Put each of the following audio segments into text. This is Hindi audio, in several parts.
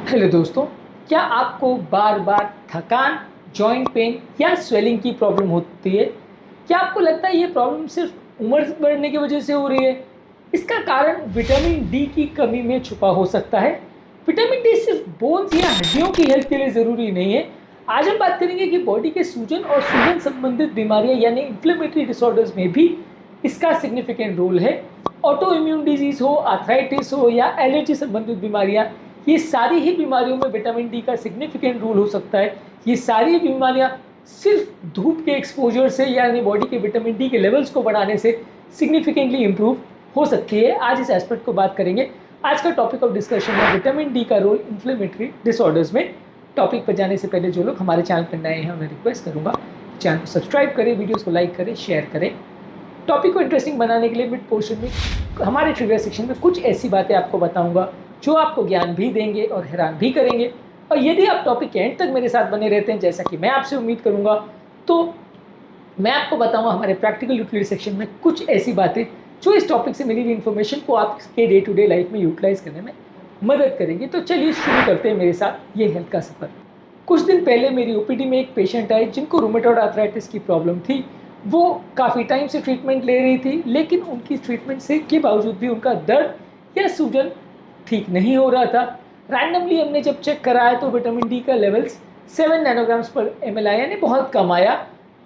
हेलो दोस्तों, क्या आपको बार बार थकान, जॉइंट पेन या स्वेलिंग की प्रॉब्लम होती है? क्या आपको लगता है ये प्रॉब्लम सिर्फ उम्र बढ़ने की वजह से हो रही है? इसका कारण विटामिन डी की कमी में छुपा हो सकता है। विटामिन डी सिर्फ बोन्स या हड्डियों की हेल्थ के लिए ज़रूरी नहीं है। आज हम बात करेंगे कि बॉडी के सूजन और सूजन संबंधित बीमारियां यानी इन्फ्लेमेटरी डिसऑर्डर्स में भी इसका सिग्निफिकेंट रोल है। ऑटो इम्यून डिजीज हो, आर्थराइटिस हो या एलर्जी संबंधित बीमारियां, ये सारी ही बीमारियों में विटामिन डी का सिग्निफिकेंट रोल हो सकता है। ये सारी बीमारियां सिर्फ धूप के एक्सपोजर से यानी बॉडी के विटामिन डी के लेवल्स को बढ़ाने से सिग्निफिकेंटली इंप्रूव हो सकती है। आज इस एस्पेक्ट को बात करेंगे। आज का टॉपिक ऑफ डिस्कशन है विटामिन डी का रोल इन्फ्लेमेटरी डिसऑर्डर्स में। टॉपिक पर जाने से पहले जो लोग हमारे चैनल पर नए हैं उन्हें रिक्वेस्ट करूंगा चैनल को सब्सक्राइब करें, वीडियोस को लाइक करें, शेयर करें। टॉपिक को इंटरेस्टिंग बनाने के लिए मिड पोर्शन में हमारे ट्रिविया सेक्शन में कुछ ऐसी बातें आपको बताऊंगा जो आपको ज्ञान भी देंगे और हैरान भी करेंगे। और यदि आप टॉपिक के एंड तक मेरे साथ बने रहते हैं, जैसा कि मैं आपसे उम्मीद करूंगा, तो मैं आपको बताऊंगा हमारे प्रैक्टिकल यूटिलिटी सेक्शन में कुछ ऐसी बातें जो इस टॉपिक से मिली हुई इन्फॉर्मेशन को आपके डे टू डे लाइफ में यूटिलाइज करने में मदद करेंगे। तो चलिए शुरू करते हैं मेरे साथ ये हेल्थ का सफ़र। कुछ दिन पहले मेरी ओपीडी में एक पेशेंट आए जिनको रूमेटॉइड आर्थराइटिस की प्रॉब्लम थी। वो काफ़ी टाइम से ट्रीटमेंट ले रही थी, लेकिन उनकी ट्रीटमेंट से के बावजूद भी उनका दर्द या सूजन ठीक नहीं हो रहा था। रैंडमली हमने जब चेक कराया तो विटामिन डी का लेवल्स 7 नैनोग्राम्स पर ml आया, यानी बहुत कम आया।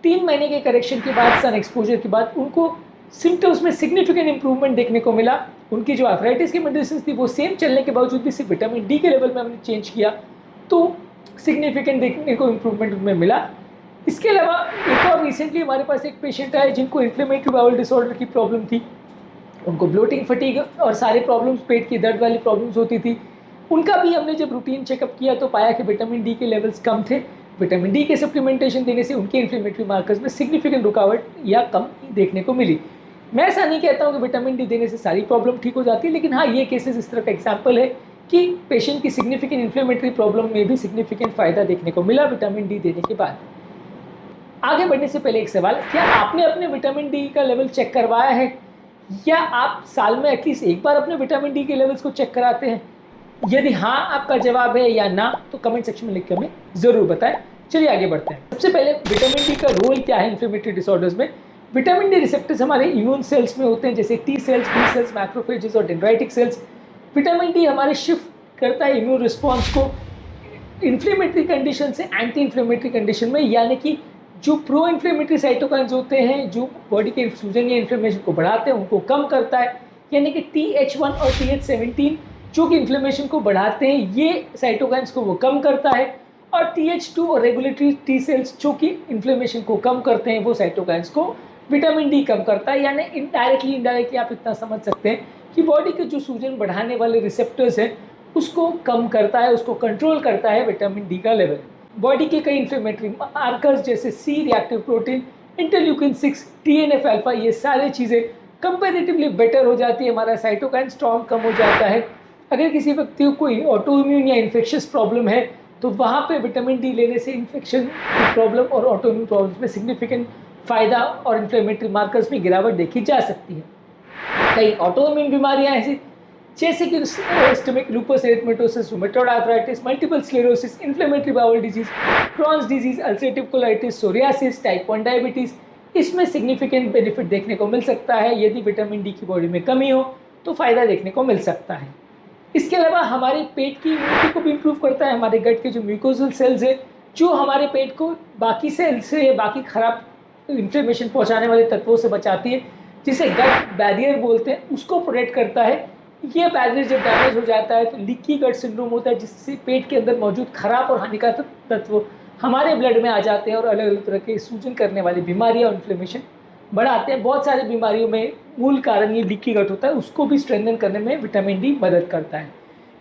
3 महीने के करेक्शन के बाद, सन एक्सपोजर के बाद उनको सिम्टम्स में सिग्निफिकेंट इंप्रूवमेंट देखने को मिला। उनकी जो आर्थराइटिस की मेडिसिन थी वो सेम चलने के बावजूद भी सिर्फ विटामिन डी के लेवल में हमने चेंज किया तो सिग्निफिकेंट देखने को इम्प्रूवमेंट उनमें मिला। इसके अलावा एक और रिसेंटली हमारे पास एक पेशेंट आए जिनको इन्फ्लेमेटरी बाउल डिसऑर्डर की प्रॉब्लम थी। उनको ब्लोटिंग, फटीग और सारे प्रॉब्लम्स, पेट की दर्द वाली प्रॉब्लम्स होती थी। उनका भी हमने जब रूटीन चेकअप किया तो पाया कि विटामिन डी के लेवल्स कम थे। विटामिन डी के सप्लीमेंटेशन देने से उनके इन्फ्लेमेटरी मार्कर्स में सिग्निफिकेंट रुकावट या कम देखने को मिली। मैं ऐसा नहीं कहता हूँ कि विटामिन डी देने से सारी प्रॉब्लम ठीक हो जाती है, लेकिन हाँ, ये केसेस इस तरह का एग्जाम्पल है कि पेशेंट की सिग्निफिकेंट इन्फ्लेमेटरी प्रॉब्लम में भी सिग्निफिकेंट फ़ायदा देखने को मिला विटामिन डी देने के बाद। आगे बढ़ने से पहले एक सवाल, क्या आपने अपने विटामिन डी का लेवल चेक करवाया है या आप साल में एटलीस्ट एक बार अपने विटामिन डी के लेवल्स को चेक कराते हैं? यदि हाँ आपका जवाब है या ना, तो कमेंट सेक्शन में लिख के हमें ज़रूर बताएं। चलिए आगे बढ़ते हैं। सबसे पहले विटामिन डी का रोल क्या है इन्फ्लेमेटरी डिसऑर्डर्स में। विटामिन डी रिसेप्टर्स हमारे इम्यून सेल्स में होते हैं, जैसे T cells, B cells, macrophages और डेंड्राइटिक सेल्स। विटामिन डी हमारे शिफ्ट करता है इम्यून रिस्पॉन्स को इन्फ्लेमेटरी कंडीशन से एंटी इन्फ्लेमेटरी कंडीशन में, यानी कि जो प्रो इन्फ्लेमेटरी साइटोकाइंस होते हैं जो बॉडी के सूजन या इन्फ्लेमेशन को बढ़ाते हैं उनको कम करता है, यानी कि TH1 और TH17 जो कि इन्फ्लेमेशन को बढ़ाते हैं ये साइटोकाइंस को वो कम करता है। और TH2 और रेगुलेटरी टी सेल्स जो कि इन्फ्लेमेशन को कम करते हैं वो साइटोकाइंस को विटामिन डी कम करता है। यानी इनडायरेक्टली आप इतना समझ सकते हैं कि बॉडी के जो सूजन बढ़ाने वाले रिसेप्टर्स हैं उसको कम करता है, उसको कंट्रोल करता है विटामिन डी का लेवल। बॉडी के कई इन्फ्लेमेटरी मार्कर्स जैसे C reactive protein, interleukin 6, TNF alpha, ये सारी चीज़ें कंपैरेटिवली बेटर हो जाती है। हमारा साइटोकाइन स्टॉर्म कम हो जाता है। अगर किसी व्यक्ति को कोई ऑटो इम्यून या इन्फेक्शियस प्रॉब्लम है तो वहाँ पे विटामिन डी लेने से इन्फेक्शन की प्रॉब्लम और ऑटो इम्यून प्रॉब्लम्स में सिग्निफिकेंट फ़ायदा और इन्फ्लेमेटरी मार्कर्स में गिरावट देखी जा सकती है। कई ऑटो इम्यून बीमारियाँ ऐसी जैसे कि systemic lupus erythematosus, rheumatoid arthritis, multiple sclerosis, inflammatory bowel disease, Crohn's disease, ulcerative colitis, psoriasis, type 1 diabetes, इसमें सिग्निफिकेंट बेनिफिट देखने को मिल सकता है। यदि विटामिन डी की बॉडी में कमी हो तो फ़ायदा देखने को मिल सकता है। इसके अलावा हमारे पेट की इम्यूनिटी को भी इम्प्रूव करता है। हमारे गट के जो म्यूकोजल सेल्स है जो हमारे पेट को बाकी सेल्स से या बाकी खराब इन्फ्लेमेशन पहुँचाने वाले तत्वों से बचाती है, जिसे गट बैरियर बोलते हैं, उसको प्रोटेक्ट करता है। ये बैरियर जब डैमेज हो जाता है तो लीकी गट सिंड्रोम होता है, जिससे पेट के अंदर मौजूद खराब और हानिकारक तत्व हमारे ब्लड में आ जाते हैं और अलग अलग तरह के सूजन करने वाली बीमारियां और इन्फ्लेमेशन बढ़ाते हैं। बहुत सारी बीमारियों में मूल कारण ये लीकी गट होता है, उसको भी स्ट्रेंथन करने में विटामिन डी मदद करता है।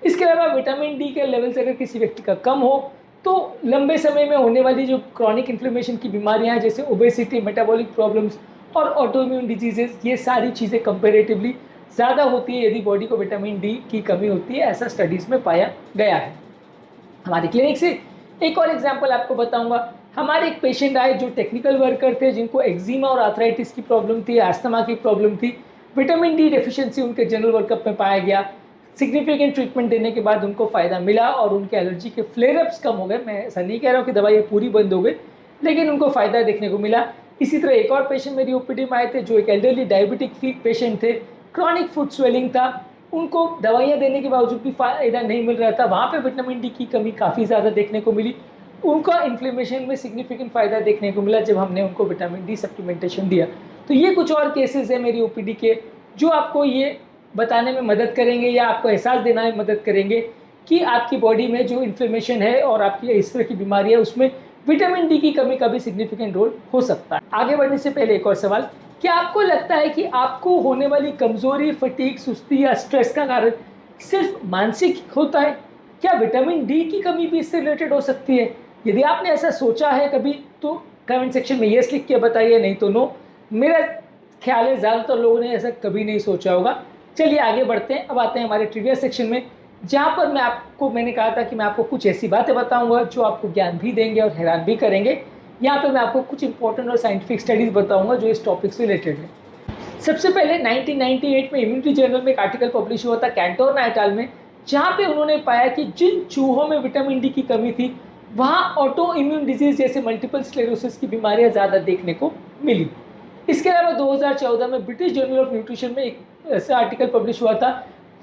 इसके अलावा विटामिन डी के लेवल्स अगर किसी व्यक्ति का कम हो तो लंबे समय में होने वाली जो क्रॉनिक इन्फ्लेमेशन की बीमारियाँ हैं जैसे ओबेसिटी, मेटाबॉलिक प्रॉब्लम्स और ऑटो इम्यून डिजीजेज, ये सारी चीज़ें कंपेरेटिवली ज़्यादा होती है यदि बॉडी को विटामिन डी की कमी होती है, ऐसा स्टडीज़ में पाया गया है। हमारे क्लिनिक से एक और एग्जांपल आपको बताऊंगा। हमारे एक पेशेंट आए जो टेक्निकल वर्कर थे, जिनको एक्जिमा और आर्थराइटिस की प्रॉब्लम थी, अस्थमा की प्रॉब्लम थी। विटामिन डी डेफिशिएंसी उनके जनरल वर्कअप में पाया गया। सिग्निफिकेंट ट्रीटमेंट देने के बाद उनको फ़ायदा मिला और उनके एलर्जी के फ्लेयरअप्स कम हो गए। मैं ऐसा नहीं कह रहा हूँ कि दवाई पूरी बंद हो गई, लेकिन उनको फ़ायदा देखने को मिला। इसी तरह एक और पेशेंट मेरी ओपीडी में आए थे जो एक एल्डरली डायबिटिक फीट पेशेंट थे, क्रॉनिक फुट स्वेलिंग था, उनको दवाइयाँ देने के बावजूद भी फ़ायदा नहीं मिल रहा था। वहाँ पे विटामिन डी की कमी काफ़ी ज़्यादा देखने को मिली। उनका इन्फ्लेमेशन में सिग्निफिकेंट फ़ायदा देखने को मिला जब हमने उनको विटामिन डी सप्लीमेंटेशन दिया। तो ये कुछ और केसेस हैं मेरी ओपीडी के जो आपको ये बताने में मदद करेंगे या आपको एहसास देना में मदद करेंगे कि आपकी बॉडी में जो इन्फ्लेमेशन है और आपकी इस तरह की बीमारी है उसमें विटामिन डी की कमी का भी सिग्निफिकेंट रोल हो सकता है। आगे बढ़ने से पहले एक और सवाल, क्या आपको लगता है कि आपको होने वाली कमज़ोरी, फटीग, सुस्ती या स्ट्रेस का कारण सिर्फ मानसिक होता है? क्या विटामिन डी की कमी भी इससे रिलेटेड हो सकती है? यदि आपने ऐसा सोचा है कभी तो कमेंट सेक्शन में येस लिख के बताइए, नहीं तो नो। मेरा ख्याल है ज़्यादातर लोगों ने ऐसा कभी नहीं सोचा होगा। चलिए आगे बढ़ते हैं। अब आते हैं हमारे ट्रिविया सेक्शन में, जहाँ पर मैंने कहा था कि मैं आपको कुछ ऐसी बातें बताऊंगा जो आपको ज्ञान भी देंगे और हैरान भी करेंगे। यहाँ पे मैं आपको कुछ इंपॉर्टेंट और साइंटिफिक स्टडीज़ बताऊंगा जो इस टॉपिक से रिलेटेड है। सबसे पहले 1998 में इम्यूनिटी जर्नल में एक आर्टिकल पब्लिश हुआ था कैंटोर नाइटाल में, जहाँ पे उन्होंने पाया कि जिन चूहों में विटामिन डी की कमी थी वहाँ ऑटो इम्यून डिजीज जैसे मल्टीपल स्क्लेरोसिस की बीमारियाँ ज़्यादा देखने को मिली। इसके अलावा 2014 में ब्रिटिश जर्नल ऑफ न्यूट्रिशन में एक ऐसा आर्टिकल पब्लिश हुआ था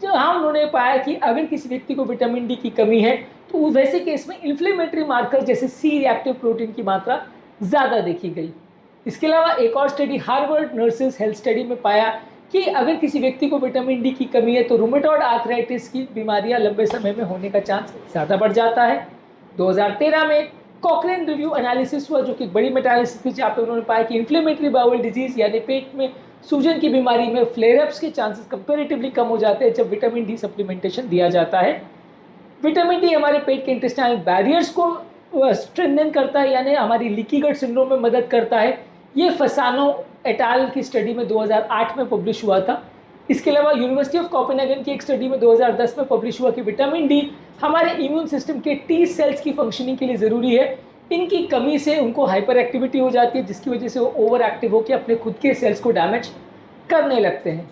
जहाँ उन्होंने पाया कि अगर किसी व्यक्ति को विटामिन डी की कमी है तो वैसे केस में इन्फ्लेमेटरी मार्कर जैसे सी रिएक्टिव प्रोटीन की मात्रा ज़्यादा देखी गई। इसके अलावा एक और study Harvard nurses health study में पाया कि अगर किसी व्यक्ति को विटामिन डी की कमी है तो रूमेटॉइड आर्थराइटिस की बीमारियां लंबे समय में होने का चांस ज़्यादा बढ़ जाता है। 2013 में कॉकरेन रिव्यू एनालिसिस हुआ जो कि बड़ी मेटा एनालिसिस थी, जहाँ पे उन्होंने पाया कि इन्फ्लेमेटरी बाउल डिजीज यानी पेट में सूजन की बीमारी में फ्लेयरअप्स के चांसेस कंपैरेटिवली कम हो जाते हैं जब विटामिन डी सप्लीमेंटेशन दिया जाता है। विटामिन डी हमारे पेट के इंटेस्टाइनल बैरियर्स को स्ट्रेंथन करता है, यानी हमारी लीकी गट सिंड्रोम में मदद करता है। ये फसानो एटाल की स्टडी में 2008 में पब्लिश हुआ था। इसके अलावा यूनिवर्सिटी ऑफ कोपेनहेगन की एक स्टडी में 2010 में पब्लिश हुआ कि विटामिन डी हमारे इम्यून सिस्टम के टी सेल्स की फंक्शनिंग के लिए ज़रूरी है। इनकी कमी से उनको हाइपर एक्टिविटी हो जाती है जिसकी वजह से वो ओवर एक्टिव होकर अपने खुद के सेल्स को डैमेज करने लगते हैं।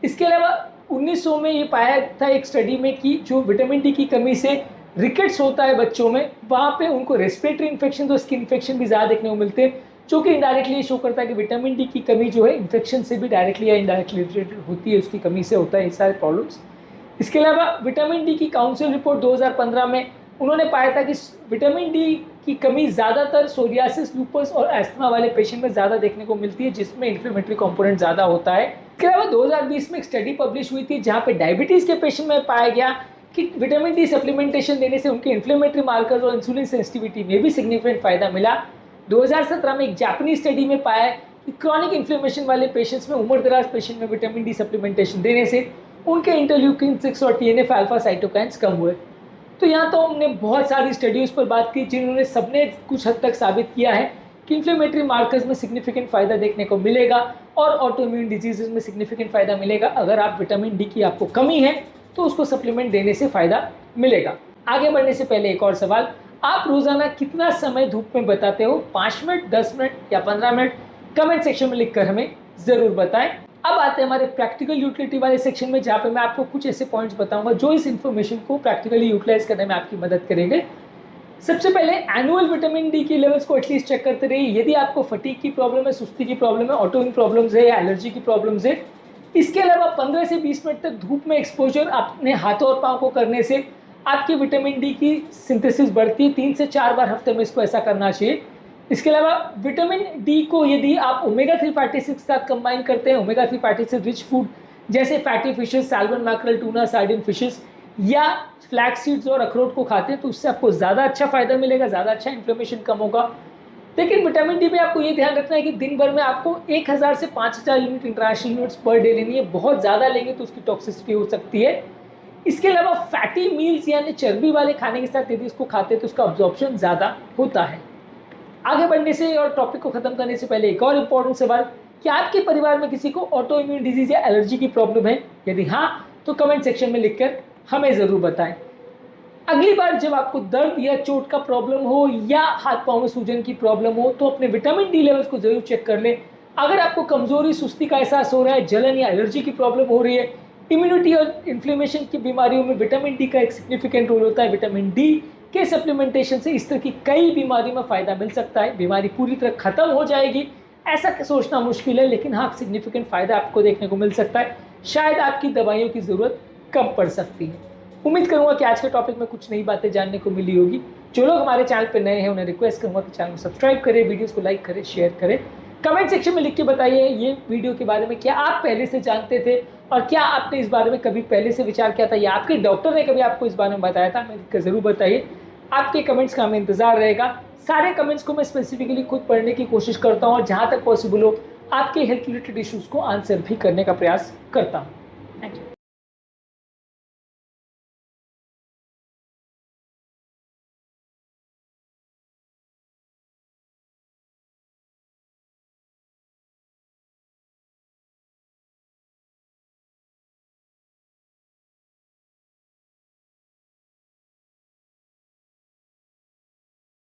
इसके अलावा 1900 में ये पाया था एक स्टडी में कि जो विटामिन डी की कमी से रिकेट्स होता है बच्चों में, वहाँ पे उनको रेस्पिरेटरी इन्फेक्शन और स्किन इन्फेक्शन भी ज़्यादा देखने को मिलते हैं, जो कि इनडायरेक्टली ये शो करता है कि विटामिन डी की कमी जो है इन्फेक्शन से भी डायरेक्टली या इनडायरेक्टली रिलेटेड होती है, उसकी कमी से होता है ये सारे प्रॉब्लम्स। इसके अलावा विटामिन डी की काउंसिल रिपोर्ट 2015 में उन्होंने पाया था कि विटामिन डी की कमी ज़्यादातर सोरियासिस, लूपस और एस्थमा वाले पेशेंट में ज़्यादा देखने को मिलती है जिसमें इन्फ्लेमेटरी कंपोनेंट ज़्यादा होता है। इसके अलावा 2020 में एक स्टडी पब्लिश हुई थी जहाँ पे डायबिटीज़ के पेशेंट में पाया गया कि विटामिन डी सप्लीमेंटेशन देने से उनके इन्फ्लेमेटरी मार्कर्स और इंसुलिन सेंसिटिविटी में भी सिग्निफिकेंट फ़ायदा मिला। 2017 में एक जापानी स्टडी में पाया कि क्रॉनिक इन्फ्लेमेशन वाले पेशेंट्स में, उम्र दराज पेशेंट में विटामिन डी सप्लीमेंटेशन देने से उनके इंटरल्यूकिन 6 और TNF अल्फा साइटोकाइंस कम हुए। तो यहाँ तो हमने बहुत सारी स्टडीज़ पर बात की जिन्होंने सबने कुछ हद तक साबित किया है कि इन्फ्लेमेटरी मार्कर्स में सिग्निफिकेंट फ़ायदा देखने को मिलेगा और ऑटो इम्यून डिजीज़ में सिग्निफिकेंट फ़ायदा मिलेगा। अगर आप विटामिन डी की आपको कमी है तो उसको सप्लीमेंट देने से फ़ायदा मिलेगा। आगे बढ़ने से पहले एक और सवाल, आप रोज़ाना कितना समय धूप में बिताते हो? 5 मिनट, 10 मिनट या 15 मिनट? कमेंट सेक्शन में लिखकर हमें ज़रूर बताएं। अब आते हैं हमारे प्रैक्टिकल यूटिलिटी वाले सेक्शन में, जहाँ पे मैं आपको कुछ ऐसे पॉइंट्स बताऊंगा जो इस इन्फॉर्मेशन को प्रैक्टिकली यूटिलाइज करने में आपकी मदद करेंगे। सबसे पहले एनुअल विटामिन डी की लेवल्स को एटलीस्ट चेक करते रहिए। यदि आपको फटीग की प्रॉब्लम है, सुस्ती की प्रॉब्लम है, ऑटोइम्यून प्रॉब्लम्स है या एलर्जी की प्रॉब्लम्स है। इसके अलावा 15 से 20 मिनट तक धूप में एक्सपोजर अपने हाथों और पाँव को करने से आपकी विटामिन डी की सिंथेसिस बढ़ती है। 3 से 4 बार हफ्ते में इसको ऐसा करना चाहिए। इसके अलावा विटामिन डी को यदि आप ओमेगा 3 फैटी एसिड के साथ कंबाइन करते हैं, omega 3 fatty acid rich food जैसे fatty fishes, salmon, mackerel, tuna, sardine fishes या फ्लैक्स सीड्स और अखरोट को खाते हैं तो उससे आपको ज़्यादा अच्छा फ़ायदा मिलेगा, ज़्यादा अच्छा इन्फ्लेमेशन कम होगा। लेकिन विटामिन डी में आपको ये ध्यान रखना है कि दिन भर में आपको 1000 से 5000 unit international units per day लेनी है। बहुत ज़्यादा लेंगे तो उसकी टॉक्सिसिटी हो सकती है। इसके अलावा फैटी मील्स यानी चर्बी वाले खाने के साथ यदि इसको खाते हैं तो उसका अब्जॉर्प्शन ज़्यादा होता है। आगे बढ़ने से और टॉपिक को ख़त्म करने से पहले एक और इम्पॉर्टेंट सवाल, क्या आपके परिवार में किसी को ऑटो इम्यून डिजीज़ या एलर्जी की प्रॉब्लम है? यदि हाँ तो कमेंट सेक्शन में लिखकर हमें ज़रूर बताएं। अगली बार जब आपको दर्द या चोट का प्रॉब्लम हो या हाथ पाँव में सूजन की प्रॉब्लम हो तो अपने विटामिन डी लेवल्स को ज़रूर चेक कर लें। अगर आपको कमज़ोरी, सुस्ती का एहसास हो रहा है, जलन या एलर्जी की प्रॉब्लम हो रही है, इम्यूनिटी और इन्फ्लेमेशन की बीमारियों में विटामिन डी का एक सिग्निफिकेंट रोल होता है। विटामिन डी के सप्लीमेंटेशन से इस तरह की कई बीमारियों में फ़ायदा मिल सकता है। बीमारी पूरी तरह ख़त्म हो जाएगी ऐसा सोचना मुश्किल है, लेकिन हाँ सिग्निफिकेंट फ़ायदा आपको देखने को मिल सकता है। शायद आपकी दवाइयों की ज़रूरत कम पड़ सकती है। उम्मीद करूँगा कि आज के टॉपिक में कुछ नई बातें जानने को मिली होगी। जो लोग हमारे चैनल पर नए हैं उन्हें रिक्वेस्ट करूँगा कि चैनल को सब्सक्राइब करें, वीडियोज़ को लाइक करें, शेयर करें। कमेंट सेक्शन में लिख के बताइए ये वीडियो के बारे में क्या आप पहले से जानते थे और क्या आपने इस बारे में कभी पहले से विचार किया था या आपके डॉक्टर ने कभी आपको इस बारे में बताया था। हमें ज़रूर बताइए। आपके कमेंट्स का हमें इंतज़ार रहेगा। सारे कमेंट्स को मैं स्पेसिफिकली खुद पढ़ने की कोशिश करता हूँ और जहाँ तक पॉसिबल हो आपके हेल्थ रिलेटेड इश्यूज़ को आंसर भी करने का प्रयास करता हूँ। Thank you.